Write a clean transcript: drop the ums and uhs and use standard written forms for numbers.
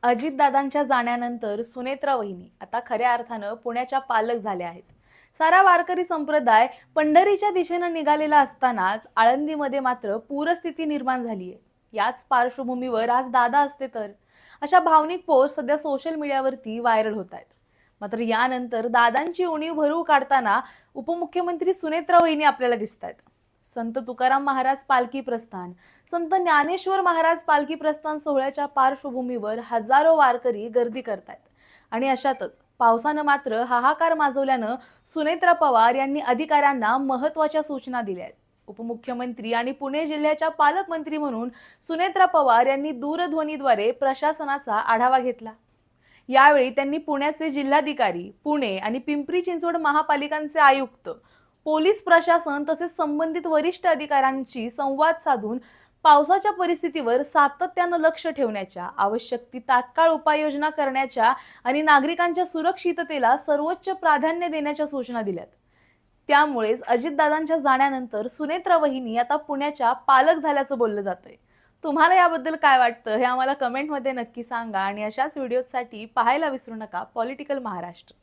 अजितदादांच्या जाण्यानंतर सुनेत्रा वहिनी आता खऱ्या अर्थानं पुण्याच्या पालक झाल्या आहेत. सारा वारकरी संप्रदाय पंढरीच्या दिशेनं निघालेला असतानाच आळंदीमध्ये मात्र पूरस्थिती निर्माण झाली आहे. याच पार्श्वभूमीवर आज दादा असते तर अशा भावनिक पोस्ट सध्या सोशल मीडियावरती व्हायरल होत आहेत. मात्र यानंतर दादांची उणीव भरू काढताना उपमुख्यमंत्री सुनेत्रा वहिनी आपल्याला दिसत आहेत. संत तुकाराम महाराज पालखी प्रस्थान, संत ज्ञानेश्वर महाराज पालखी प्रस्थान सोहळ्याच्या पार्श्वभूमीवर हजारो वारकरी गर्दी करतायत. आणि अशातच पावसानं मात्र हाहाकार माजवल्यानं सुनेत्रा पवार यांनी अधिकाऱ्यांना महत्त्वाच्या सूचना दिल्या आहेत. उपमुख्यमंत्री आणि पुणे जिल्ह्याच्या पालकमंत्री म्हणून सुनेत्रा पवार यांनी दूरध्वनीद्वारे प्रशासनाचा आढावा घेतला. यावेळी त्यांनी पुण्याचे जिल्हाधिकारी, पुणे आणि पिंपरी चिंचवड महापालिकांचे आयुक्त, पोलीस प्रशासन तसेच संबंधित वरिष्ठ अधिकाऱ्यांशी संवाद साधून पावसाच्या परिस्थितीवर सातत्यानं लक्ष ठेवण्याच्या, आवश्यक ती तात्काळ उपाययोजना करण्याच्या आणि नागरिकांच्या सुरक्षिततेला सर्वोच्च प्राधान्य देण्याच्या सूचना दिल्यात. त्यामुळेच अजितदादांच्या जाण्यानंतर सुनेत्रा वहिनी आता पुण्याच्या पालक झाल्याचं बोललं जातंय. तुम्हाला याबद्दल काय वाटतं हे आम्हाला कमेंटमध्ये नक्की सांगा आणि अशाच व्हिडिओसाठी पाहायला विसरू नका पॉलिटिकल महाराष्ट्र.